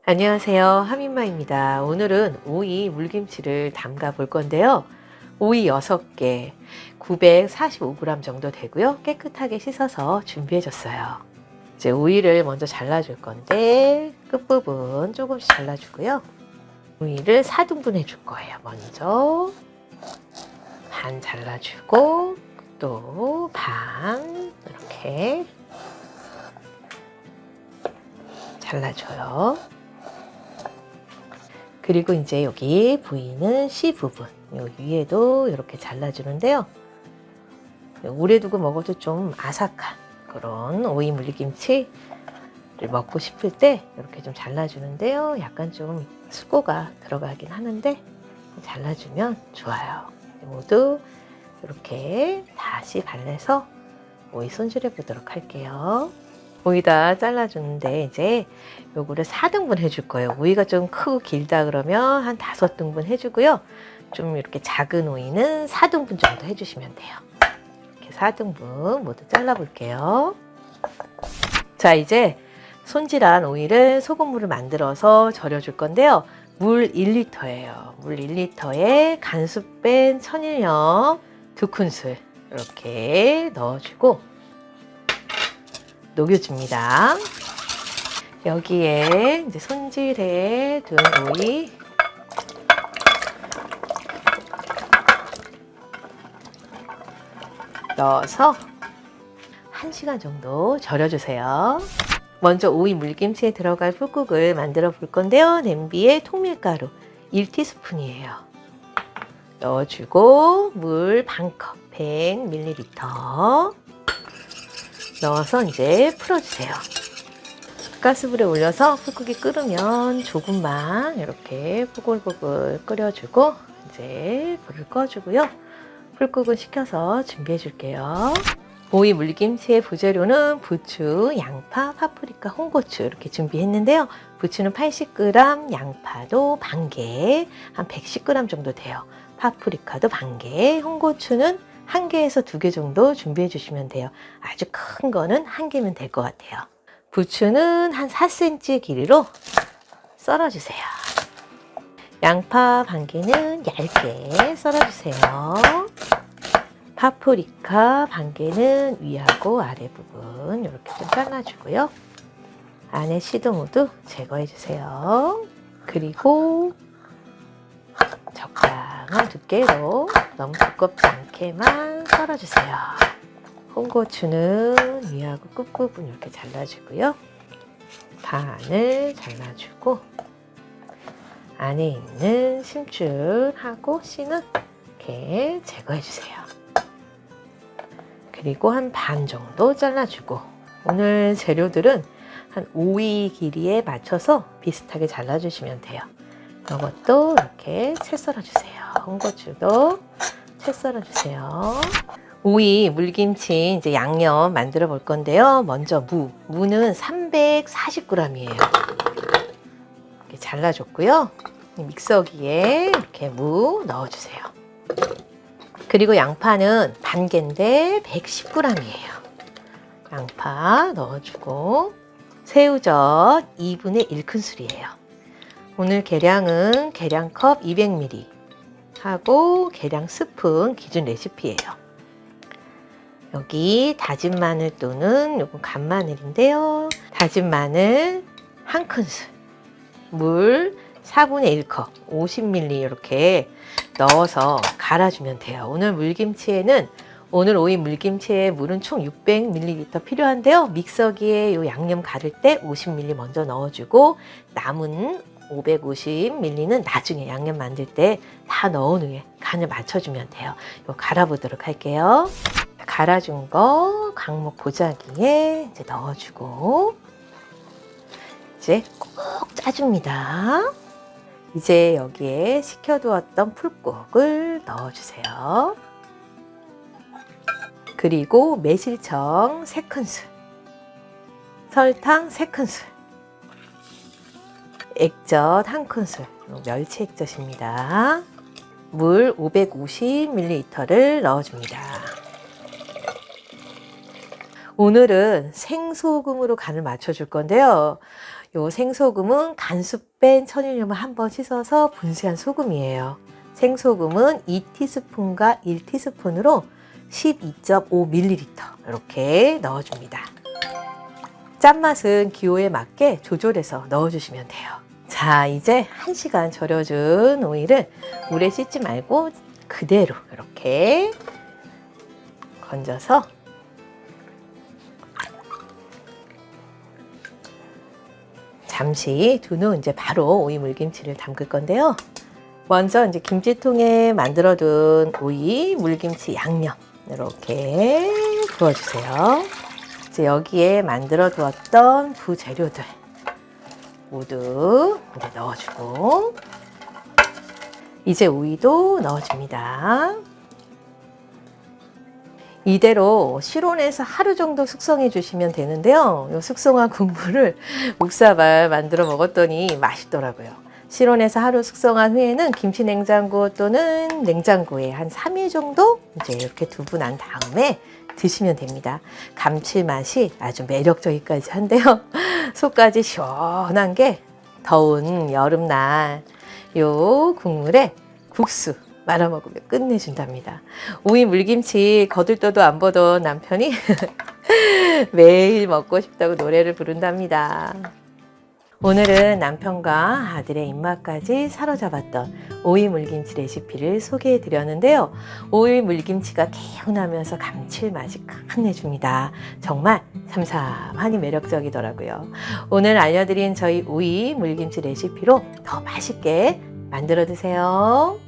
안녕하세요. 하민마입니다. 오늘은 오이 물김치를 담가 볼 건데요. 오이 6개, 945g 정도 되고요. 깨끗하게 씻어서 준비해 줬어요. 이제 오이를 먼저 잘라줄 건데 끝부분 조금씩 잘라주고요. 오이를 4등분 해줄 거예요. 먼저 반 잘라주고 또 반 이렇게 잘라줘요. 그리고 이제 여기 보이는 씨 부분, 요 위에도 이렇게 잘라주는데요. 오래 두고 먹어도 좀 아삭한 그런 오이 물김치를 먹고 싶을 때 이렇게 좀 잘라주는데요. 약간 좀 수고가 들어가긴 하는데 잘라주면 좋아요. 모두 이렇게 다시 발라서 오이 손질해 보도록 할게요. 오이 다 잘라주는데 이제 요거를 4등분 해줄 거예요. 오이가 좀 크고 길다 그러면 한 5등분 해주고요. 좀 이렇게 작은 오이는 4등분 정도 해주시면 돼요. 이렇게 4등분 모두 잘라볼게요. 자, 이제 손질한 오이를 소금물을 만들어서 절여줄 건데요. 물 1리터예요. 물 1리터에 간수 뺀 천일염 2큰술 이렇게 넣어주고 녹여줍니다. 여기에 이제 손질해 둔 오이 넣어서 1시간 정도 절여주세요. 먼저 오이 물김치에 들어갈 풋국을 만들어 볼 건데요. 냄비에 통밀가루 1티스푼이에요. 넣어주고 물 반컵 100ml 넣어서 이제 풀어주세요. 가스불에 올려서 풋국이 끓으면 조금만 이렇게 보글보글 끓여주고 이제 불을 꺼주고요. 풋국은 식혀서 준비해 줄게요. 오이 물김치의 부재료는 부추, 양파, 파프리카, 홍고추 이렇게 준비했는데요. 부추는 80g, 양파도 반개, 한 110g 정도 돼요. 파프리카도 반개, 홍고추는 1개에서 2개 정도 준비해 주시면 돼요. 아주 큰 거는 1개면 될 것 같아요. 부추는 한 4cm 길이로 썰어주세요. 양파 반개는 얇게 썰어주세요. 파프리카 반개는 위하고 아래 부분 이렇게 좀 잘라주고요. 안에 씨도 모두 제거해 주세요. 그리고 적당한 두께로 너무 두껍지 않게만 썰어주세요. 홍고추는 위하고 끝부분 이렇게 잘라주고요. 반을 잘라주고 안에 있는 심줄하고 씨는 이렇게 제거해주세요. 그리고 한 반 정도 잘라주고 오늘 재료들은 한 오이 길이에 맞춰서 비슷하게 잘라주시면 돼요. 이것도 이렇게 채 썰어주세요. 홍고추도 채 썰어주세요. 오이 물김치 이제 양념 만들어 볼 건데요. 먼저 무는 340g이에요. 이렇게 잘라줬고요. 믹서기에 이렇게 무 넣어주세요. 그리고 양파는 반개인데 110g이에요. 양파 넣어주고 새우젓 2분의 1큰술이에요. 오늘 계량은 계량컵 200ml 하고 계량 스푼 기준 레시피예요. 여기 다진 마늘 또는 요건 간마늘인데요. 다진 마늘 1큰술, 물 4분의 1컵, 50ml 이렇게 넣어서 갈아주면 돼요. 오늘 오이 물김치에 물은 총 600ml 필요한데요. 믹서기에 요 양념 갈을 때 50ml 먼저 넣어주고 남은 550ml는 나중에 양념 만들 때 다 넣은 후에 간을 맞춰주면 돼요. 이거 갈아보도록 할게요. 갈아준 거 강목 보자기에 이제 넣어주고 이제 꼭 짜줍니다. 이제 여기에 식혀두었던 풀국을 넣어주세요. 그리고 매실청 3큰술, 설탕 3큰술, 액젓 1큰술, 멸치 액젓입니다. 물 550ml를 넣어줍니다. 오늘은 생소금으로 간을 맞춰줄 건데요. 요 생소금은 간수 뺀 천일염을 한번 씻어서 분쇄한 소금이에요. 생소금은 2티스푼과 1티스푼으로 12.5ml 이렇게 넣어줍니다. 짠맛은 기호에 맞게 조절해서 넣어주시면 돼요. 자, 이제 1시간 절여준 오이를 물에 씻지 말고 그대로 이렇게 건져서 잠시 둔 후 이제 바로 오이 물김치를 담글 건데요. 먼저 이제 김치통에 만들어둔 오이 물김치 양념 이렇게 부어주세요. 이제 여기에 만들어 두었던 부재료들 모두 이제 넣어주고 이제 오이도 넣어줍니다. 이대로 실온에서 하루 정도 숙성해 주시면 되는데요. 이 숙성한 국물을 묵사발 만들어 먹었더니 맛있더라고요. 실온에서 하루 숙성한 후에는 김치 냉장고 또는 냉장고에 한 3일 정도 이제 이렇게 두고 난 다음에 드시면 됩니다. 감칠맛이 아주 매력적이까지 한데요. 속까지 시원한 게 더운 여름날 요 국물에 국수 말아 먹으면 끝내준답니다. 오이 물김치 거들떠도 안 보던 남편이 매일 먹고 싶다고 노래를 부른답니다. 오늘은 남편과 아들의 입맛까지 사로잡았던 오이 물김치 레시피를 소개해 드렸는데요. 오이 물김치가 개운하면서 감칠맛이 끝내줍니다. 정말 삼삼하니 매력적이더라고요. 오늘 알려드린 저희 오이 물김치 레시피로 더 맛있게 만들어 드세요.